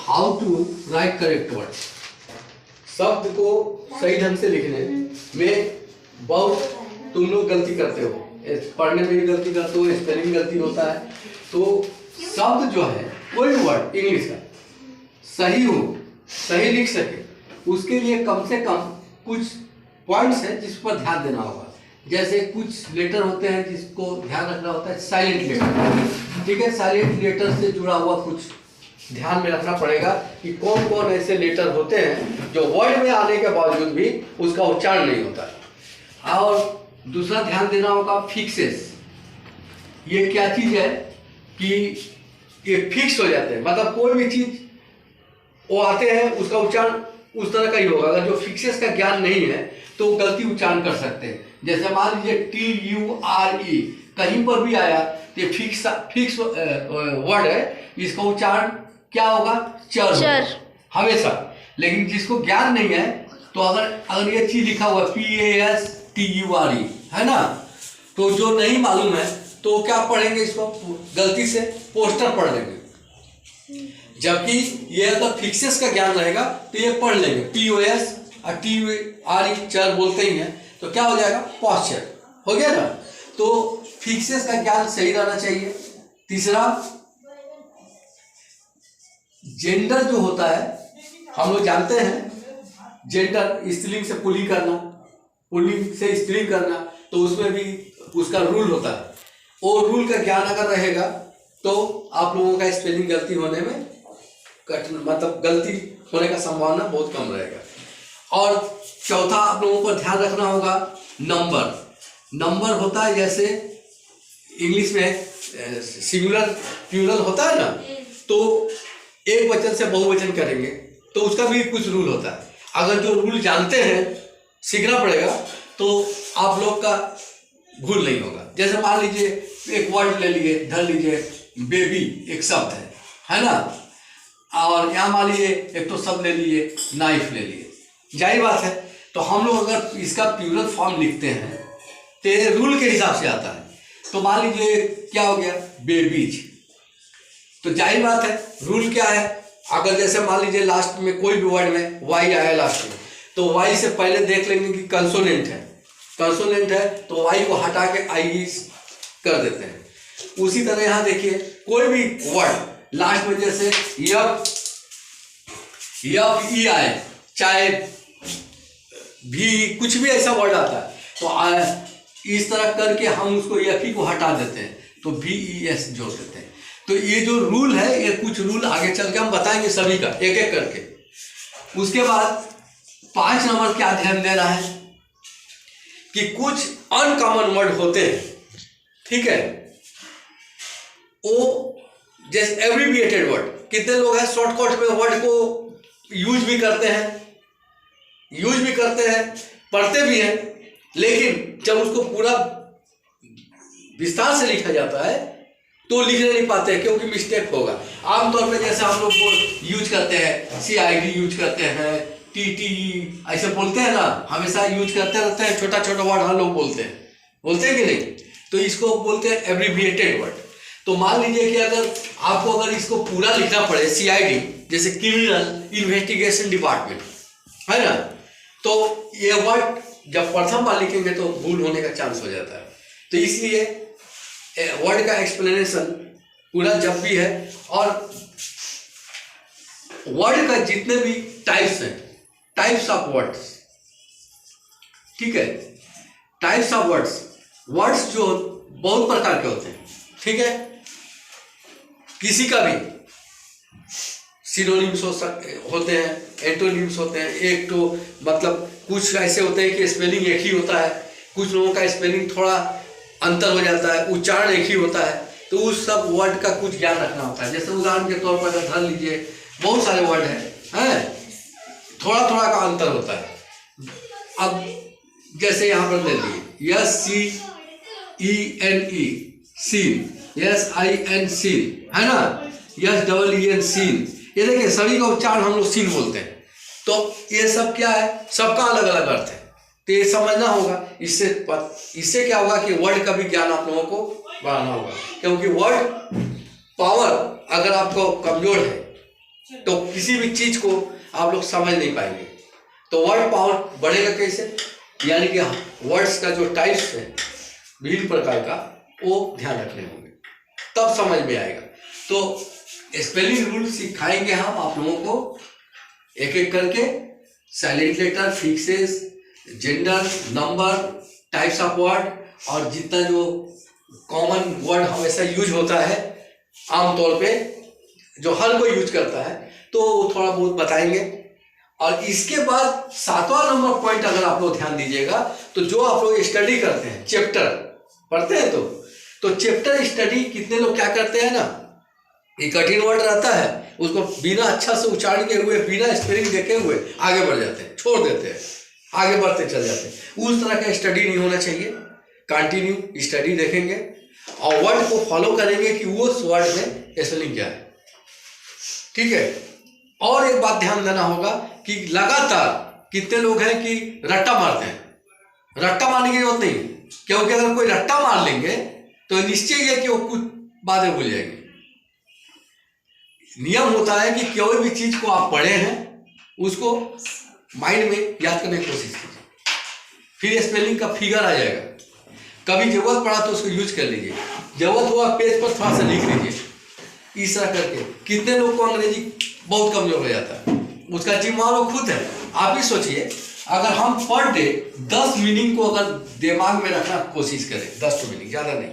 How to write correct word. शब्द को सही ढंग से लिखने में बहुत तुम लोग गलती करते हो, पढ़ने में भी गलती करते हो, स्पेलिंग गलती होता है। तो शब्द जो है कोई वर्ड इंग्लिश का सही लिख सके उसके लिए कम से कम कुछ पॉइंट्स है जिस पर ध्यान देना होगा। जैसे कुछ लेटर होते हैं जिसको ध्यान रखना होता है, साइलेंट लेटर, ठीक है। साइलेंट लेटर से जुड़ा हुआ कुछ ध्यान में रखना पड़ेगा कि कौन कौन ऐसे लेटर होते हैं जो वर्ड में आने के बावजूद भी उसका उच्चारण नहीं होता। और दूसरा ध्यान देना होगा फिक्सेस। ये क्या चीज है कि ये फिक्स हो जाते हैं, मतलब कोई भी चीज वो आते हैं उसका उच्चारण उस तरह का ही होगा। अगर जो फिक्सेस का ज्ञान नहीं है तो गलती उच्चारण कर सकते हैं। जैसे मान लीजिए TURE कहीं पर भी आया तो ये फिक्स वर्ड है, इसका उच्चारण क्या होगा? चर हमेशा। लेकिन जिसको ज्ञान नहीं है तो अगर ये चीज लिखा हुआ PASTURE है ना, तो जो नहीं मालूम है तो क्या पढ़ेंगे, इसको गलती से पोस्टर पढ़ लेंगे। जबकि ये अगर फिक्सेस का ज्ञान रहेगा तो ये पढ़ लेंगे POS और TURE चर बोलते ही हैं, तो क्या हो जाएगा? पॉस्चर हो गया ना। तो फिक्सेस का ज्ञान सही रहना चाहिए। तीसरा, जेंडर जो होता है हम लोग जानते हैं, जेंडर स्त्रीलिंग से पुल्लिंग करना, पुल्लिंग से स्त्रीलिंग करना, तो उसमें भी उसका रूल होता है। वो रूल का ज्ञान अगर रहेगा तो आप लोगों का स्पेलिंग गलती होने में मतलब गलती होने का संभावना बहुत कम रहेगा। और चौथा, आप लोगों को ध्यान रखना होगा नंबर होता है, जैसे इंग्लिश में सिंगुलर प्लूरल होता है ना, तो एक वचन से बहुवचन करेंगे तो उसका भी कुछ रूल होता है। अगर जो रूल जानते हैं, सीखना पड़ेगा, तो आप लोग का भूल नहीं होगा। जैसे मान लीजिए एक वर्ड ले लिए, धर लीजिए बेबी एक शब्द है ना, और यहाँ मान लीजिए एक तो शब्द ले लिए, नाइफ ले लिए, जाहिर बात है। तो हम लोग अगर इसका प्लूरल फॉर्म लिखते हैं तो ये रूल के हिसाब से आता है। तो मान लीजिए क्या हो गया? बेबीज। तो जाहिर बात है रूल क्या है, अगर जैसे मान लीजिए लास्ट में कोई भी वर्ड में वाई आया लास्ट में, तो वाई से पहले देख लेंगे कि कंसोनेंट है, तो वाई को हटा के आई कर देते हैं। उसी तरह यहाँ देखिए कोई भी वर्ड लास्ट में जैसे यफ ई आए, चाहे भी कुछ भी ऐसा वर्ड आता है तो इस तरह करके हम उसको एफ ई को हटा देते हैं, तो VES जोड़ देते हैं। तो ये जो रूल है, ये कुछ रूल आगे चल के हम बताएंगे सभी का एक एक करके। उसके बाद 5 नंबर क्या ध्यान देना है कि कुछ अनकॉमन वर्ड होते हैं, ठीक है। वो जैसे एब्रिविएटेड वर्ड, कितने लोग हैं शॉर्टकट में वर्ड को यूज भी करते हैं, पढ़ते भी हैं, लेकिन जब उसको पूरा विस्तार से लिखा जाता है तो लिखने नहीं पाते क्योंकि मिस्टेक होगा। आमतौर पे जैसे हम लोग यूज करते हैं, CID यूज करते हैं, TTE ऐसे बोलते हैं ना, हमेशा यूज करते रहते हैं, छोटा वर्ड हम लोग बोलते हैं कि नहीं, तो इसको बोलते हैं एब्रिविएटेड वर्ड। तो मान लीजिए कि अगर इसको पूरा लिखना पड़े, CID जैसे क्रिमिनल इन्वेस्टिगेशन डिपार्टमेंट है ना, तो ये वर्ड जब प्रथम बार लिखेंगे तो भूल होने का चांस हो जाता है। तो इसलिए वर्ड का एक्सप्लेनेशन पूरा जब भी है, और वर्ड का जितने भी टाइप्स हैं, टाइप्स ऑफ वर्ड्स, ठीक है, टाइप्स ऑफ वर्ड्स जो बहुत प्रकार के होते हैं, ठीक है। किसी का भी सिनोनिम्स होते हैं, एंटोनिम्स होते हैं। एक तो मतलब कुछ ऐसे होते हैं कि स्पेलिंग एक ही होता है, कुछ लोगों का स्पेलिंग थोड़ा अंतर हो जाता है, उच्चारण एक ही होता है, तो उस सब वर्ड का कुछ ज्ञान रखना होता है। जैसे उदाहरण के तौर पर अगर धर लीजिए बहुत सारे वर्ड हैं, थोड़ा का अंतर होता है। अब जैसे यहाँ पर ले लीजिए SCENE सीन, SIN सीन है ना, SEEN सीन, ये देखिए सभी का उच्चारण हम लोग सीन बोलते हैं। तो ये सब क्या है, सबका अलग अलग अर्थ है, तो ये समझना होगा। इससे क्या होगा कि वर्ड का भी ज्ञान आप लोगों को बढ़ाना होगा, क्योंकि वर्ड पावर अगर आपको कमजोर है तो किसी भी चीज को आप लोग समझ नहीं पाएंगे। तो वर्ड पावर बढ़ेगा कैसे, यानी कि वर्ड्स का जो टाइप्स है विभिन्न प्रकार का वो ध्यान रखने होंगे, तब समझ में आएगा। तो स्पेलिंग रूल सिखाएंगे हम आप लोगों को एक एक करके, silent letter, fixes, gender, number, types of word, और जितना जो कॉमन वर्ड हमेशा यूज होता है आमतौर पे जो हर कोई यूज करता है, तो थोड़ा बहुत बताएंगे। और इसके बाद 7वां नंबर पॉइंट अगर आप लोग ध्यान दीजिएगा, तो जो आप लोग स्टडी करते हैं, चैप्टर पढ़ते हैं, तो चैप्टर स्टडी कितने लोग क्या करते हैं ना, एक कठिन वर्ड रहता है उसको बिना अच्छा से उच्चारण किए हुए, बिना स्पेलिंग देखे हुए आगे बढ़ जाते हैं, छोड़ देते हैं, आगे बढ़ते चल जाते हैं। उस तरह का स्टडी नहीं होना चाहिए। कंटिन्यू स्टडी देखेंगे और वर्ड को फॉलो करेंगे कि वो उस वर्ड में स्पेलिंग क्या है, ठीक है। और एक बात ध्यान देना होगा कि लगातार कितने लोग हैं कि रट्टा मारते हैं। रट्टा मारने की जरूरत नहीं, क्योंकि अगर कोई रट्टा मार लेंगे तो निश्चय है कि वो कुछ बातें भूल जाएंगे। नियम होता है कि कोई भी चीज को आप पढ़े हैं उसको माइंड में याद करने की कोशिश कीजिए, फिर स्पेलिंग का फिगर आ जाएगा। कभी जरूरत पड़ा तो उसको यूज कर लीजिए, जरूरत हुआ पेज पर थोड़ा सा लिख लीजिए, इस तरह करके। कितने लोग को अंग्रेजी बहुत कमजोर हो जाता है, उसका जिम्मेदार वो खुद है। आप ही सोचिए, अगर हम पर डे 10 मीनिंग को अगर दिमाग में रखना कोशिश करें, 10 मीनिंग, ज्यादा नहीं,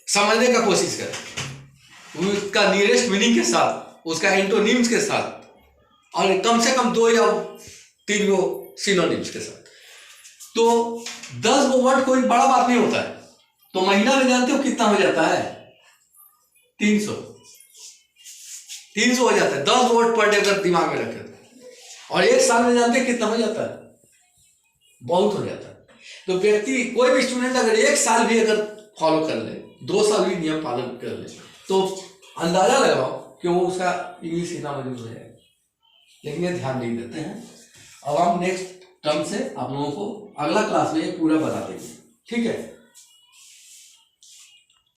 समझने का कोशिश करें उसका नियरेस्ट मीनिंग के साथ, उसका एंटोनिम्स के साथ, और कम से कम 2 या 3 गो सिनोनिम्स के साथ, तो 10 गो वर्ड कोई बड़ा बात नहीं होता है। तो महीना में जानते हो कितना हो जाता है? 300 हो जाता है 10 वर्ड पर डे अगर दिमाग में रखे। और एक साल में जानते हैं कितना हो जाता है? बहुत हो जाता है। तो व्यक्ति, कोई भी स्टूडेंट अगर 1 साल भी अगर फॉलो कर ले, 2 साल भी नियम पालन कर ले, तो अंदाजा लगाओ कि वो उसका इंग्लिश इतना मजबूत हो जाएगा। लेकिन ये ध्यान नहीं देते हैं। अब हम नेक्स्ट टर्म से आप लोगों को अगला क्लास में ये पूरा बता देंगे, ठीक है।